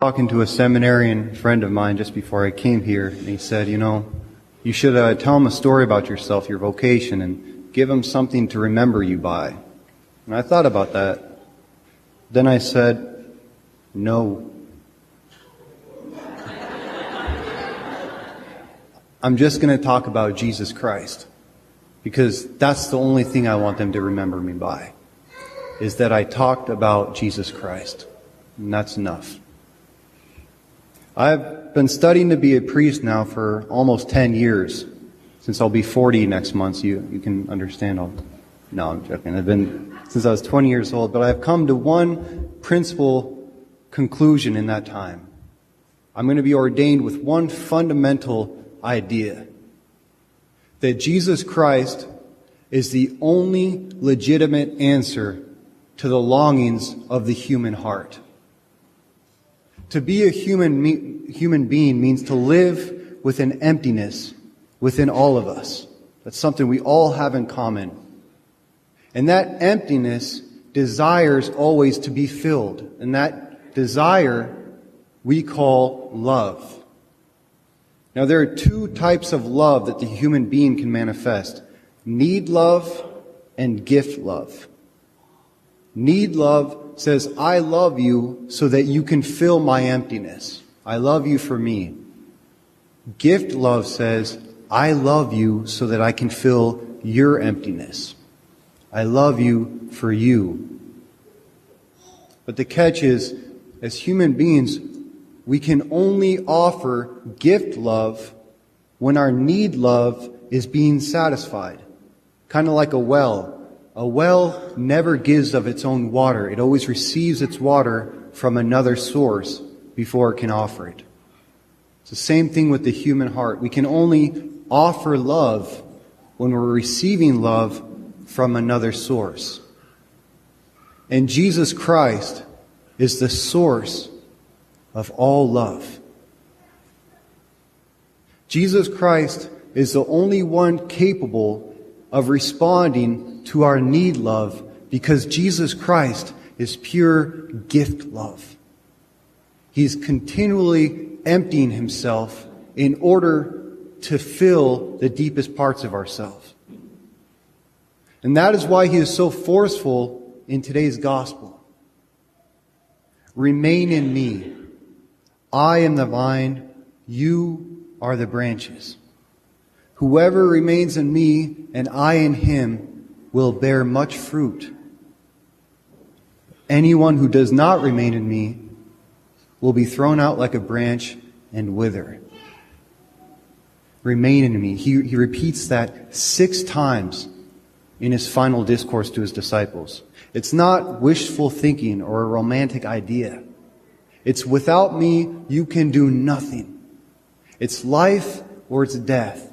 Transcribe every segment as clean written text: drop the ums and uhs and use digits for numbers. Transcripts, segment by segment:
Talking to a seminarian friend of mine just before I came here, and he said, you should tell him a story about yourself, your vocation, and give him something to remember you by. And I thought about that. Then I said, no. I'm just going to talk about Jesus Christ, because that's the only thing I want them to remember me by, is that I talked about Jesus Christ. And that's enough. I've been studying to be a priest now for almost 10 years. Since I'll be 40 next month, so you can understand. No, I'm joking. I've been since I was 20 years old, but I've come to one principal conclusion in that time. I'm going to be ordained with one fundamental idea: that Jesus Christ is the only legitimate answer to the longings of the human heart. To be a human being means to live with an emptiness within all of us. That's something we all have in common. And that emptiness desires always to be filled. And that desire we call love. Now, there are two types of love that the human being can manifest: need love and gift love. Need love says, I love you so that you can fill my emptiness. I love you for me. Gift love says, I love you so that I can fill your emptiness. I love you for you. But the catch is, as human beings, we can only offer gift love when our need love is being satisfied. Kind of like a well. A well never gives of its own water. It always receives its water from another source before it can offer it. It's the same thing with the human heart. We can only offer love when we're receiving love from another source. And Jesus Christ is the source of all love. Jesus Christ is the only one capable of responding to our need love, because Jesus Christ is pure gift love. He's continually emptying himself in order to fill the deepest parts of ourselves. And that is why he is so forceful in today's gospel. Remain in me. I am the vine, you are the branches. Whoever remains in me and I in him will bear much fruit. Anyone who does not remain in me will be thrown out like a branch and wither. Remain in me. He repeats that 6 times in his final discourse to his disciples. It's not wishful thinking or a romantic idea. It's without me, you can do nothing. It's life or it's death.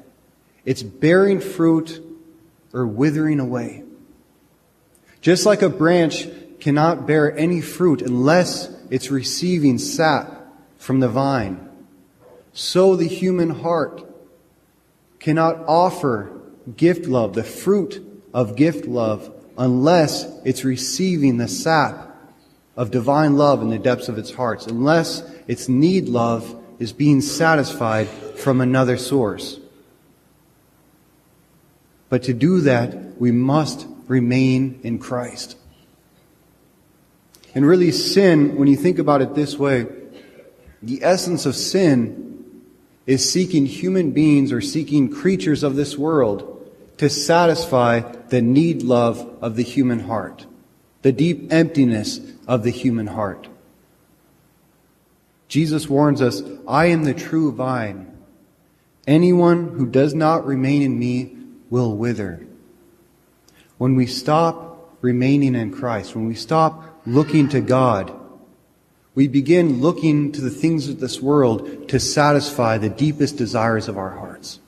It's bearing fruit or withering away. Just like a branch cannot bear any fruit unless it's receiving sap from the vine, so the human heart cannot offer gift love, the fruit of gift love, unless it's receiving the sap of divine love in the depths of its hearts, unless its need love is being satisfied from another source. But to do that, we must remain in Christ. And really, sin, when you think about it this way, the essence of sin is seeking human beings or seeking creatures of this world to satisfy the need love of the human heart, the deep emptiness of the human heart. Jesus warns us, I am the true vine. Anyone who does not remain in me will wither. When we stop remaining in Christ, when we stop looking to God, we begin looking to the things of this world to satisfy the deepest desires of our hearts.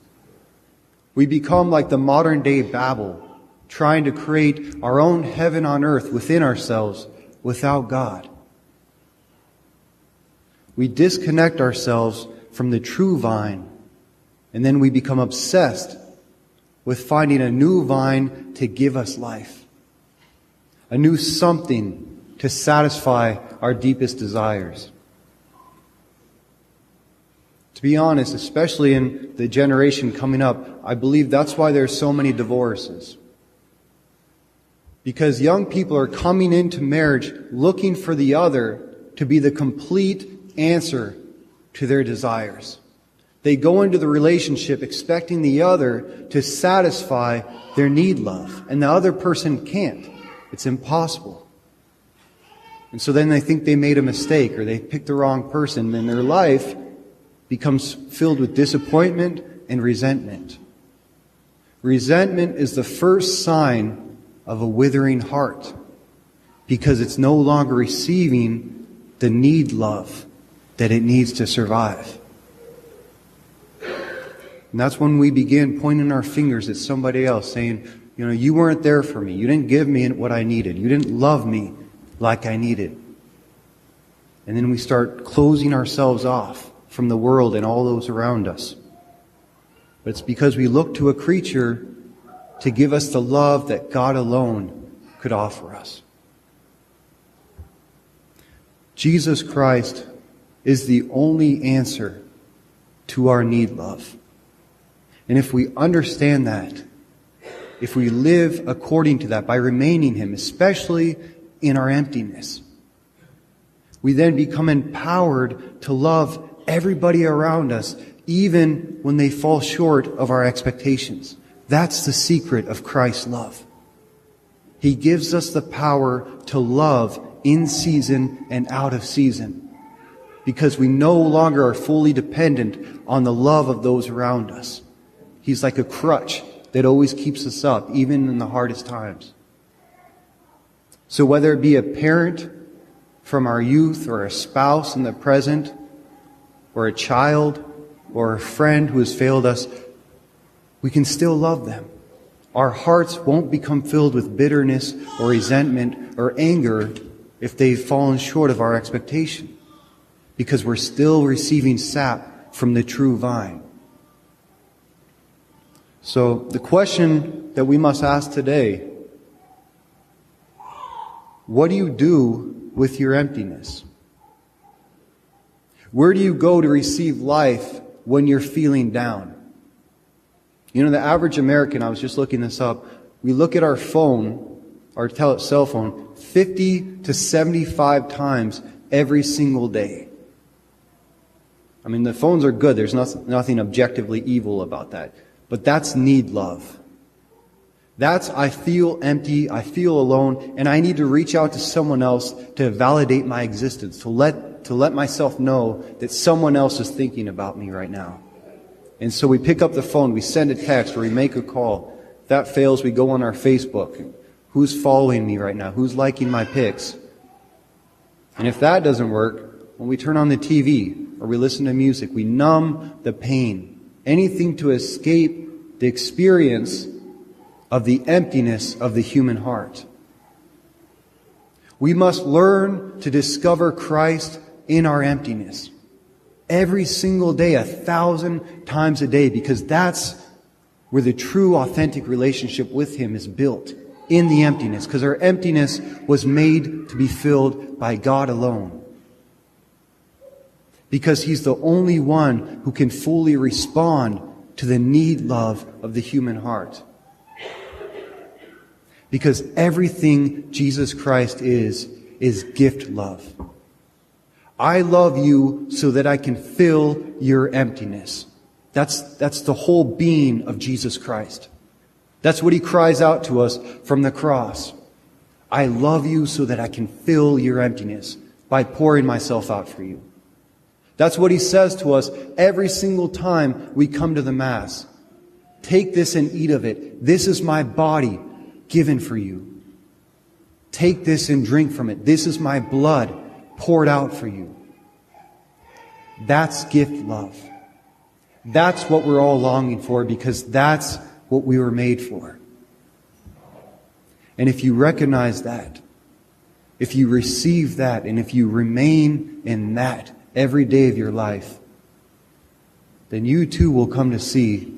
We become like the modern day Babel, trying to create our own heaven on earth within ourselves without God. We disconnect ourselves from the true vine, and then we become obsessed with finding a new vine to give us life, a new something to satisfy our deepest desires. be honest, especially in the generation coming up, I believe that's why there's so many divorces. Because young people are coming into marriage looking for the other to be the complete answer to their desires. They go into the relationship expecting the other to satisfy their need love, and the other person can't. It's impossible. And so then they think they made a mistake or they picked the wrong person, and their life becomes filled with disappointment and resentment. Resentment is the first sign of a withering heart because it's no longer receiving the need love that it needs to survive. And that's when we begin pointing our fingers at somebody else, saying, you weren't there for me. You didn't give me what I needed. You didn't love me like I needed. And then we start closing ourselves off from the world and all those around us. But it's because we look to a creature to give us the love that God alone could offer us. Jesus Christ is the only answer to our need love. And if we understand that, if we live according to that by remaining Him, especially in our emptiness, we then become empowered to love everybody around us, even when they fall short of our expectations. That's the secret of Christ's love. He gives us the power to love in season and out of season, because we no longer are fully dependent on the love of those around us. He's like a crutch that always keeps us up, even in the hardest times. So whether it be a parent from our youth, or a spouse in the present, or a child, or a friend who has failed us, we can still love them. Our hearts won't become filled with bitterness or resentment or anger if they've fallen short of our expectation, because we're still receiving sap from the true vine. So the question that we must ask today, what do you do with your emptiness? Where do you go to receive life when you're feeling down? The average American, I was just looking this up, we look at our phone, our cell phone, 50 to 75 times every single day. The phones are good. There's nothing objectively evil about that. But that's need love. That's, I feel empty, I feel alone, and I need to reach out to someone else to validate my existence, to let myself know that someone else is thinking about me right now. And so we pick up the phone, we send a text, or we make a call. If that fails, we go on our Facebook. Who's following me right now? Who's liking my pics? And if that doesn't work, when we turn on the TV or we listen to music, we numb the pain. Anything to escape the experience of the emptiness of the human heart. We must learn to discover Christ in our emptiness. Every single day, 1,000 times a day, because that's where the true, authentic relationship with Him is built, in the emptiness, because our emptiness was made to be filled by God alone. Because He's the only one who can fully respond to the need love of the human heart. Because everything Jesus Christ is gift love. I love you so that I can fill your emptiness. That's the whole being of Jesus Christ. That's what He cries out to us from the cross. I love you so that I can fill your emptiness by pouring myself out for you. That's what He says to us every single time we come to the Mass. Take this and eat of it. This is my body given for you. Take this and drink from it. This is my blood poured out for you. That's gift love. That's what we're all longing for, because that's what we were made for. And if you recognize that, if you receive that, and if you remain in that every day of your life, then you too will come to see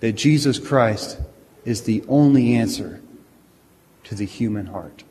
that Jesus Christ is the only answer to the human heart.